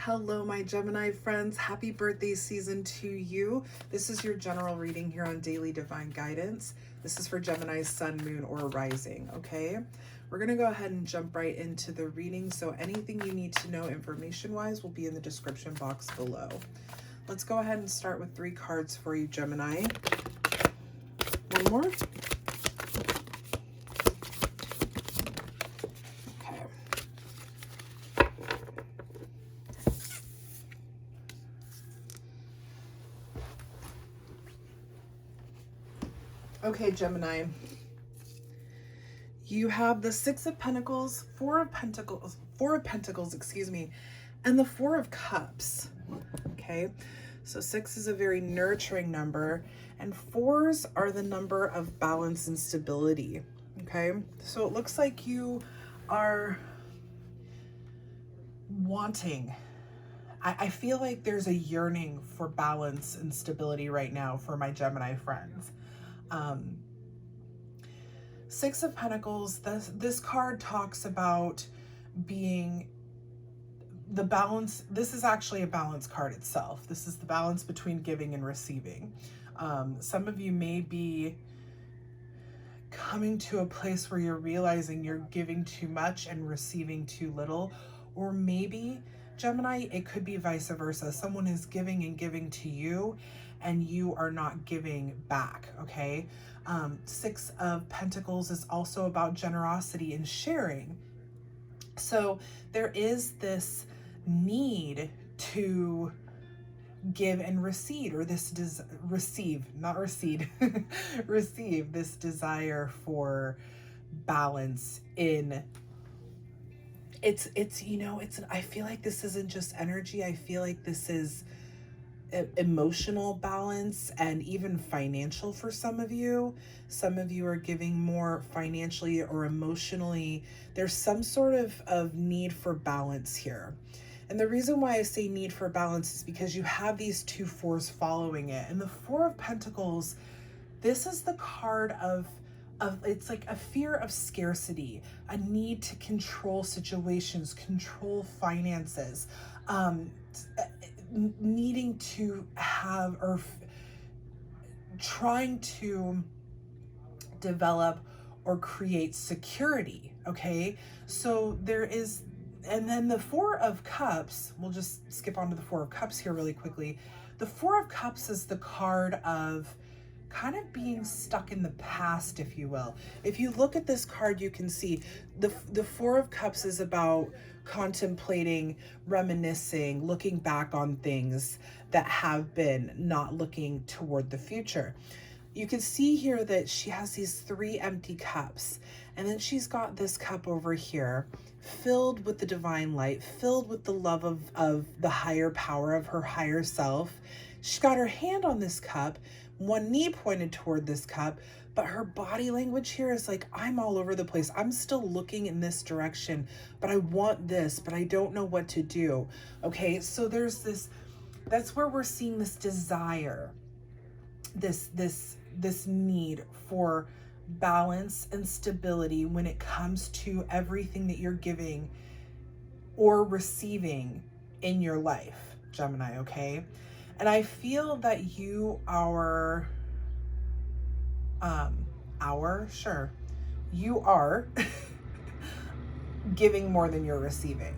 Hello, my Gemini friends. Happy birthday season to you. This is your general reading here on Daily Divine Guidance. This is for Gemini's sun, moon, or rising, okay? We're going to go ahead and jump right into the reading. So anything you need to know information-wise will be in the description box below. Let's go ahead and start with 3 cards for you, Gemini. One more. Okay, Gemini, you have the 6 of Pentacles, 4 of Pentacles, and the 4 of Cups, okay? So 6 is a very nurturing number, and 4s are the number of balance and stability, okay? So it looks like you are wanting, I feel like there's a yearning for balance and stability right now for my Gemini friends. 6 of Pentacles, this card talks about being the balance. This is actually a balance card itself. This is the balance between giving and receiving. Some of you may be coming to a place where you're realizing you're giving too much and receiving too little, or maybe, Gemini, it could be vice versa. Someone is giving and giving to you and you are not giving back, okay? 6 of Pentacles is also about generosity and sharing. So there is this need to give and receive, or this receive this desire for balance in it's you know, I feel like this isn't just energy. I feel like this is emotional balance and even financial for some of you. Some of you are giving more financially or emotionally. There's some sort of need for balance here. And the reason why I say need for balance is because you have these 2 4s following it. And the 4 of Pentacles, this is the card of it's like a fear of scarcity, a need to control situations, control finances, needing to have, or trying to develop or create security, okay? So there is, and then the 4 of Cups, we'll just skip on to the 4 of Cups here really quickly. The 4 of Cups is the card of kind of being stuck in the past, if you will. If you look at this card, you can see the 4 of Cups is about contemplating, reminiscing, looking back on things that have been, not looking toward the future. You can see here that she has these 3 empty cups, and then she's got this cup over here filled with the divine light, filled with the love of the higher power of her higher self. She's got her hand on this cup, one knee pointed toward this cup, but her body language here is like, I'm all over the place. I'm still looking in this direction, but I want this, but I don't know what to do. Okay, so there's this, that's where we're seeing this desire, this need for balance and stability when it comes to everything that you're giving or receiving in your life, Gemini, okay? And I feel that you are, you are giving more than you're receiving.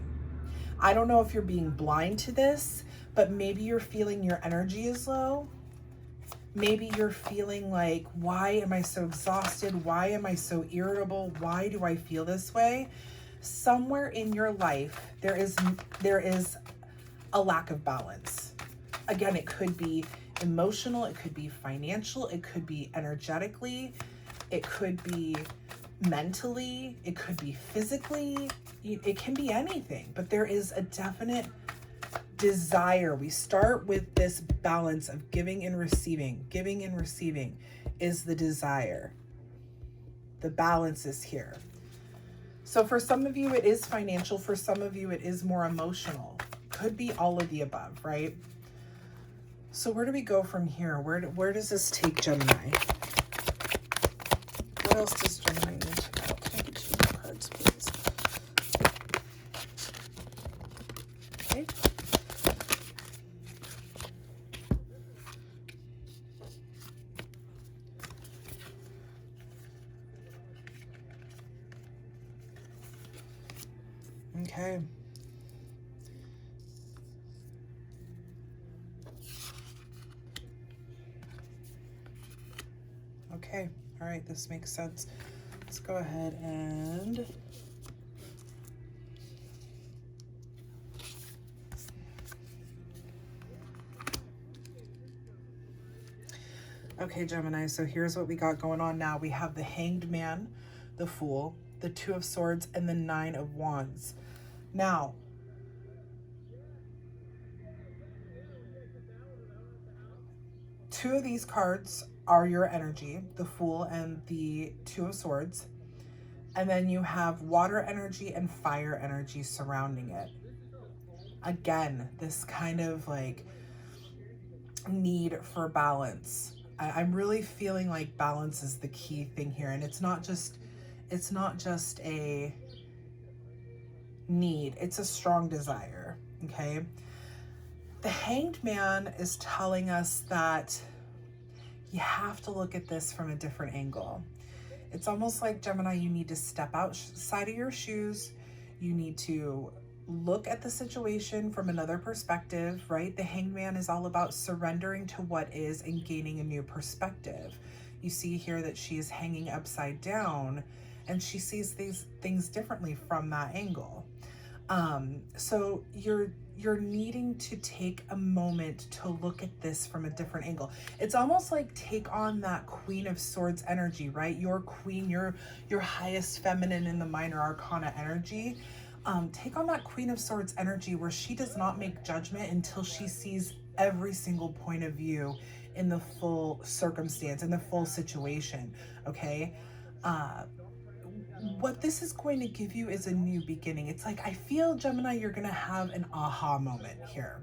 I don't know if you're being blind to this, but maybe you're feeling your energy is low. Maybe you're feeling like, why am I so exhausted? Why am I so irritable? Why do I feel this way? Somewhere in your life, there is a lack of balance. Again, it could be emotional, it could be financial, it could be energetically, it could be mentally, it could be physically, it can be anything, but there is a definite desire. We start with this balance of giving and receiving. Giving and receiving is the desire. The balance is here. So for some of you, it is financial. For some of you, it is more emotional. Could be all of the above, right? So where do we go from here? Where does this take Gemini? What else does Gemini need to know? Can I get 2 more cards, please? Okay. Okay. Okay. All right. This makes sense. Let's go ahead and okay, Gemini, so here's what we got going on now. We have the Hanged Man, the Fool, the Two of Swords, and the Nine of Wands. Now, two of these cards are your energy, the Fool and the Two of Swords. And then you have water energy and fire energy surrounding it. Again, this kind of like need for balance. I'm really feeling like balance is the key thing here. And it's not just a need, it's a strong desire. Okay. The Hanged Man is telling us that you have to look at this from a different angle. It's almost like, Gemini, you need to step outside of your shoes. You need to look at the situation from another perspective, right? The Hanged Man is all about surrendering to what is and gaining a new perspective. You see here that she is hanging upside down and she sees these things differently from that angle. So you're needing to take a moment to look at this from a different angle. It's almost like take on that Queen of Swords energy, right? Your queen, your highest feminine in the minor arcana energy. Take on that Queen of Swords energy where she does not make judgment until she sees every single point of view in the full circumstance, in the full situation, okay? What this is going to give you is a new beginning. It's like, I feel, Gemini, you're going to have an aha moment here.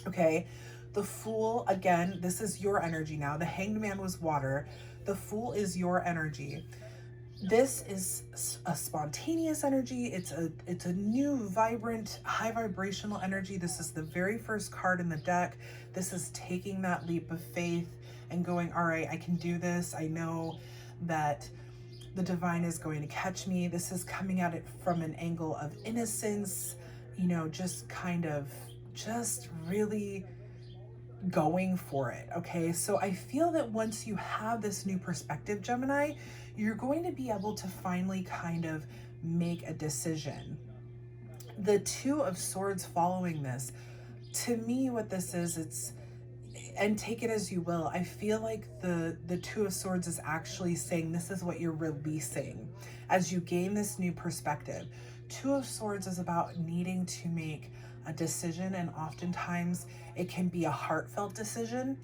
Okay. The Fool, again, this is your energy now. The Hanged Man was water. The Fool is your energy. This is a spontaneous energy. It's a new, vibrant, high vibrational energy. This is the very first card in the deck. This is taking that leap of faith and going, all right, I can do this. I know that the divine is going to catch me. This is coming at it from an angle of innocence, you know, just kind of just really going for it. Okay. So I feel that once you have this new perspective, Gemini, you're going to be able to finally kind of make a decision. The Two of Swords following this, to me, what this is, and take it as you will, I feel like the Two of Swords is actually saying this is what you're releasing as you gain this new perspective. Two of Swords is about needing to make a decision, and oftentimes it can be a heartfelt decision,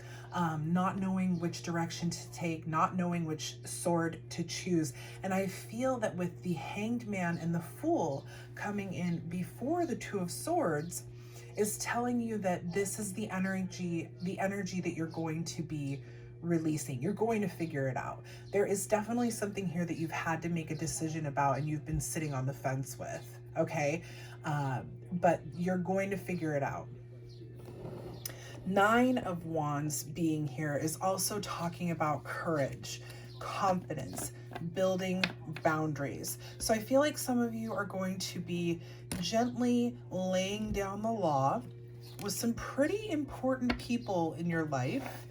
not knowing which direction to take, not knowing which sword to choose. And I feel that with the Hanged Man and the Fool coming in before the Two of Swords is telling you that this is the energy that you're going to be releasing. You're going to figure it out. There is definitely something here that you've had to make a decision about and you've been sitting on the fence with, okay? But you're going to figure it out. Nine of Wands being here is also talking about courage, confidence, building boundaries. So I feel like some of you are going to be gently laying down the law with some pretty important people in your life,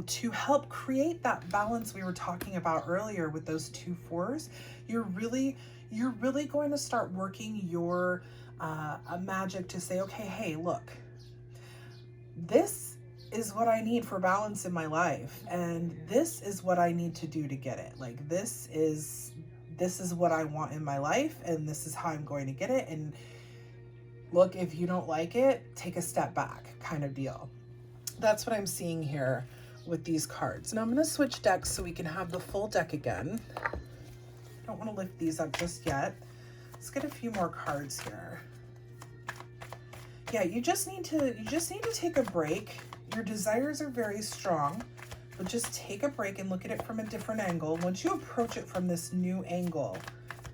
to help create that balance we were talking about earlier with those two fours. You're really going to start working your magic to say, okay, hey, look, this is what I need for balance in my life, and this is what I need to do to get it. Like, this is what I want in my life, and this is how I'm going to get it. And look, if you don't like it, take a step back, kind of deal. That's what I'm seeing here with these cards. Now I'm going to switch decks so we can have the full deck again. I don't want to lift these up just yet. Let's get a few more cards here. Yeah, you just need to take a break. Your desires are very strong, but just take a break and look at it from a different angle. Once you approach it from this new angle,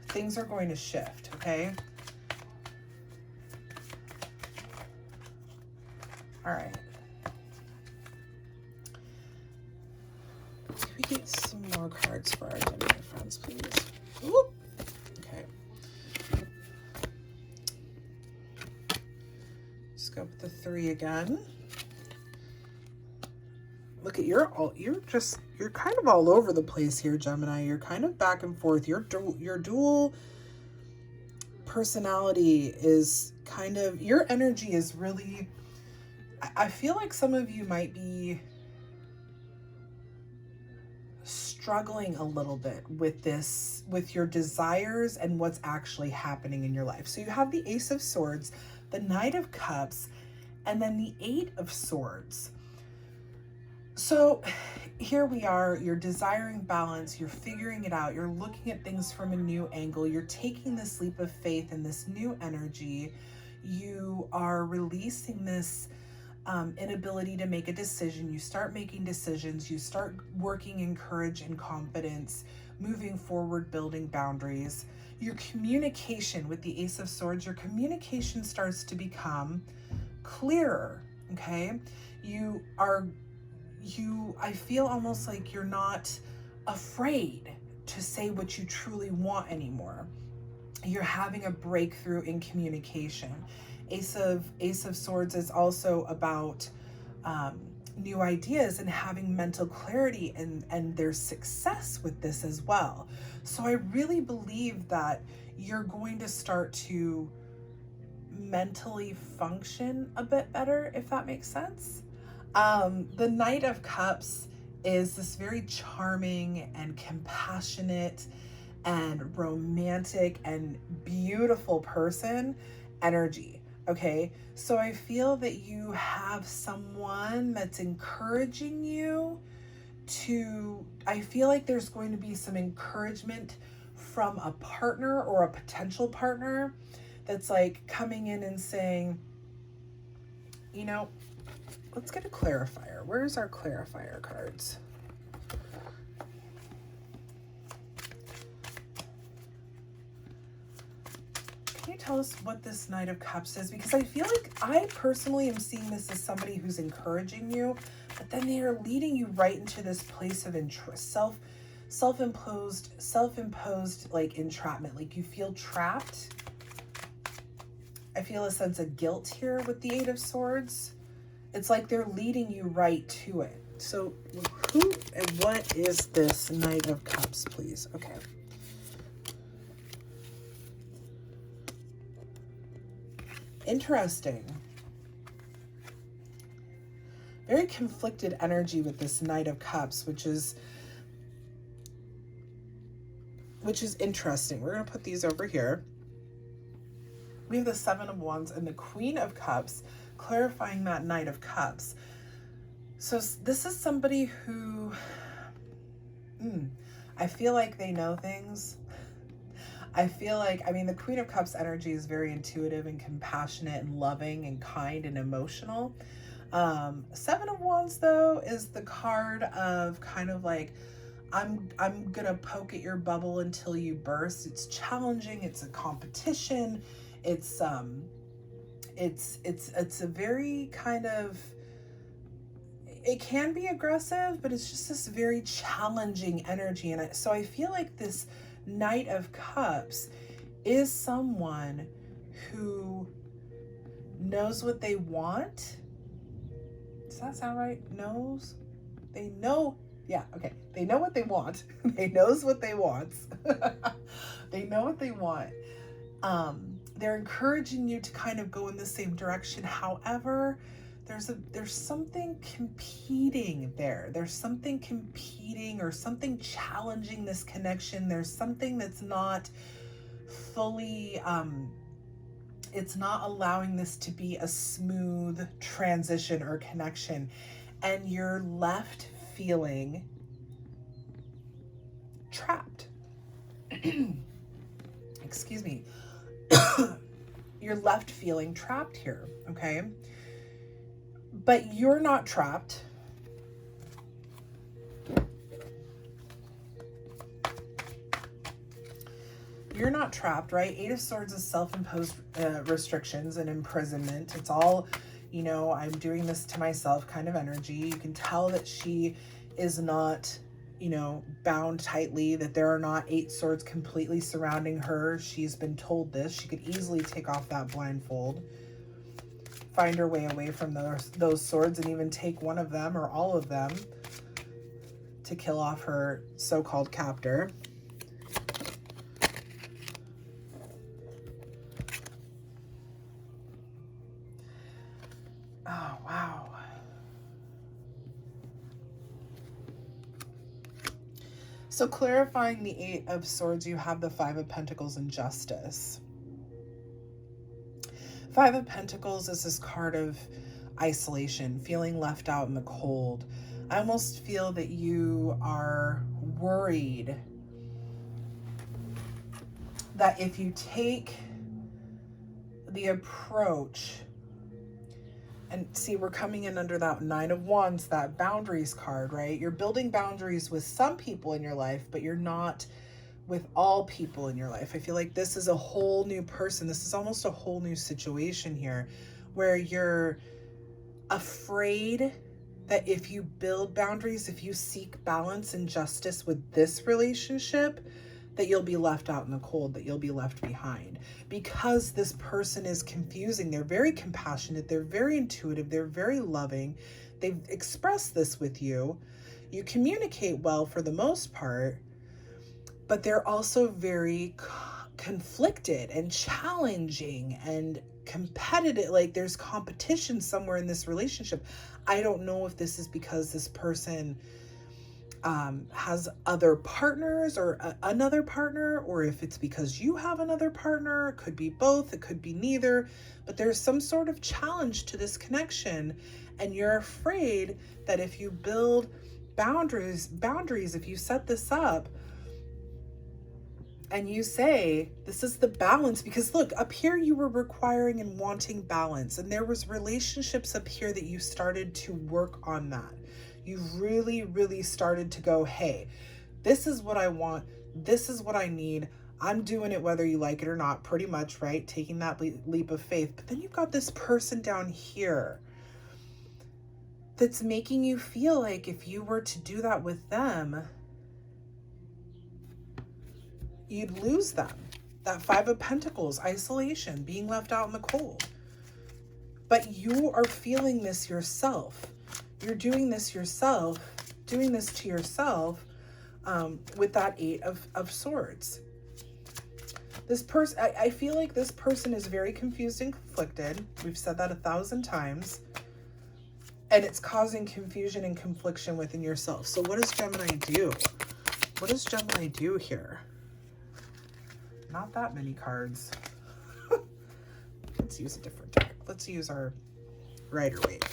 things are going to shift, okay? All right. Can we get some more cards for our Gemini friends, please? Whoop. Okay. Let's go with the 3 again. Look at you're kind of all over the place here, Gemini. You're kind of back and forth. Your dual personality is kind of, your energy is really, I feel like some of you might be struggling a little bit with this, with your desires and what's actually happening in your life. So you have the Ace of Swords, the Knight of Cups, and then the 8 of Swords. So here we are, you're desiring balance, you're figuring it out, you're looking at things from a new angle, you're taking this leap of faith and this new energy, you are releasing this inability to make a decision, you start making decisions, you start working in courage and confidence, moving forward, building boundaries. Your communication with the Ace of Swords, your communication starts to become clearer, okay? I feel almost like you're not afraid to say what you truly want anymore. You're having a breakthrough in communication. Ace of Swords is also about new ideas and having mental clarity, and there's success with this as well. So I really believe that you're going to start to mentally function a bit better, if that makes sense. The Knight of Cups is this very charming and compassionate and romantic and beautiful person energy. Okay, so I feel that you have someone that's encouraging you to, I feel like there's going to be some encouragement from a partner or a potential partner that's like coming in and saying, you know, let's get a clarifier. Where's our clarifier cards? Can you tell us what this Knight of Cups is? Because I feel like I personally am seeing this as somebody who's encouraging you, but then they are leading you right into this place of self-imposed like entrapment. Like you feel trapped. I feel a sense of guilt here with the 8 of Swords. It's like they're leading you right to it. So who and what is this Knight of Cups, please? Okay. Interesting. Very conflicted energy with this Knight of Cups, which is interesting. We're going to put these over here. We have the 7 of Wands and the Queen of Cups, clarifying that Knight of Cups. So this is somebody who, I feel like they know things. I feel like, I mean, the Queen of Cups energy is very intuitive and compassionate and loving and kind and emotional. 7 of Wands, though, is the card of kind of like, I'm gonna poke at your bubble until you burst. It's challenging. It's a competition. It's a very kind of, it can be aggressive, but it's just this very challenging energy. And so I feel like this Knight of Cups is someone who knows what they want. Does that sound right? Knows? They know. Yeah, okay. They know what they want. They knows what they want. They know what they want. They're encouraging you to kind of go in the same direction. However, there's something competing there. There's something competing or something challenging this connection. There's something that's not fully, it's not allowing this to be a smooth transition or connection. And you're left feeling trapped. Excuse me. You're left feeling trapped here, okay? But you're not trapped. You're not trapped, right? 8 of Swords is self-imposed restrictions and imprisonment. It's all, you know, I'm doing this to myself kind of energy. You can tell that she is not, you know, bound tightly, that there are not 8 swords completely surrounding her. She's been told this. She could easily take off that blindfold. find her way away from those swords and even take one of them or all of them to kill off her so-called captor. Oh, wow. So clarifying the Eight of Swords, you have the Five of Pentacles and Justice. Five of Pentacles is this card of isolation, feeling left out in the cold. I almost feel that you are worried that if you take the approach, and see, we're coming in under that Nine of Wands, that boundaries card, right? You're building boundaries with some people in your life, but you're not with all people in your life. I feel like this is a whole new person. This is almost a whole new situation here where you're afraid that if you build boundaries, if you seek balance and justice with this relationship, that you'll be left out in the cold, that you'll be left behind. Because this person is confusing. They're very compassionate. They're very intuitive. They're very loving. They've expressed this with you. You communicate well for the most part, but they're also very conflicted and challenging and competitive. Like there's competition somewhere in this relationship. I don't know if this is because this person has other partners or another partner, or if it's because you have another partner. It could be both, it could be neither, but there's some sort of challenge to this connection, and you're afraid that if you build boundaries, if you set this up and you say, this is the balance, because look, up here you were requiring and wanting balance, and there was relationships up here that you started to work on that. You really, really started to go, hey, this is what I want. This is what I need. I'm doing it whether you like it or not, pretty much, right? Taking that leap of faith. But then you've got this person down here that's making you feel like if you were to do that with them, you'd lose them. That Five of Pentacles, isolation, being left out in the cold. But you are feeling this yourself. You're doing this yourself, doing this to yourself with that Eight of Swords. This person, I feel like this person is very confused and conflicted. We've said that 1,000 times. And it's causing confusion and confliction within yourself. So what does Gemini do? What does Gemini do here? Not that many cards. Let's use a different deck. Let's use our Rider-Waite.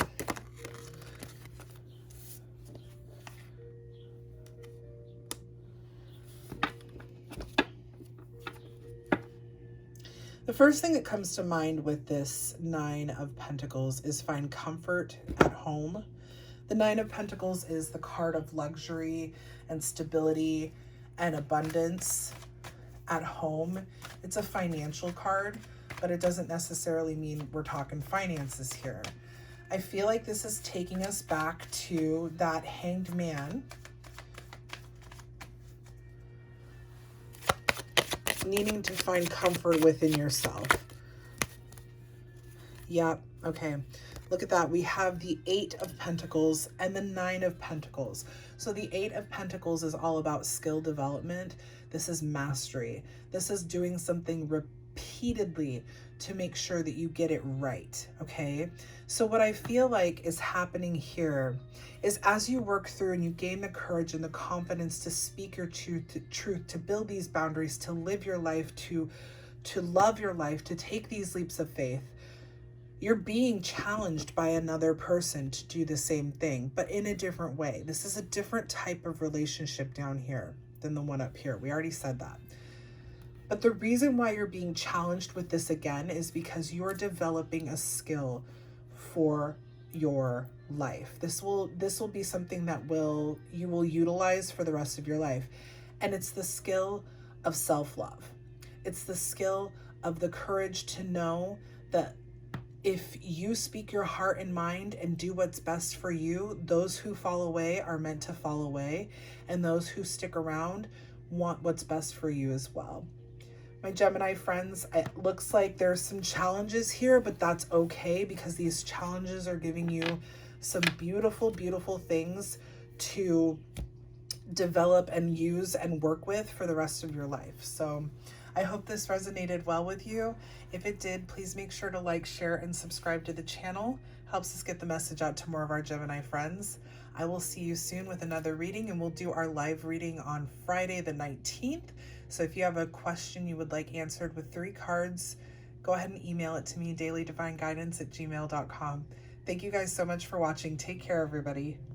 The first thing that comes to mind with this Nine of Pentacles is find comfort at home. The Nine of Pentacles is the card of luxury and stability and abundance at home. It's a financial card, but it doesn't necessarily mean we're talking finances here. I feel like this is taking us back to that Hanged Man, needing to find comfort within yourself. Yep, okay. Look at that. We have the Eight of Pentacles and the Nine of Pentacles. So the Eight of Pentacles is all about skill development. This is mastery. This is doing something repeatedly to make sure that you get it right, okay? So what I feel like is happening here is as you work through and you gain the courage and the confidence to speak your truth, to build these boundaries, to live your life, to love your life, to take these leaps of faith, you're being challenged by another person to do the same thing, but in a different way. This is a different type of relationship down here than the one up here. We already said that. But the reason why you're being challenged with this again is because you're developing a skill for your life. This will be something that you will utilize for the rest of your life. And it's the skill of self-love. It's the skill of the courage to know that if you speak your heart and mind and do what's best for you, those who fall away are meant to fall away, and those who stick around want what's best for you as well. My Gemini friends, it looks like there's some challenges here, but that's okay because these challenges are giving you some beautiful, beautiful things to develop and use and work with for the rest of your life. So I hope this resonated well with you. If it did, please make sure to like, share, and subscribe to the channel. Helps us get the message out to more of our Gemini friends. I will see you soon with another reading, and we'll do our live reading on Friday the 19th. So if you have a question you would like answered with 3 cards, go ahead and email it to me, dailydivineguidance@gmail.com. Thank you guys so much for watching. Take care, everybody.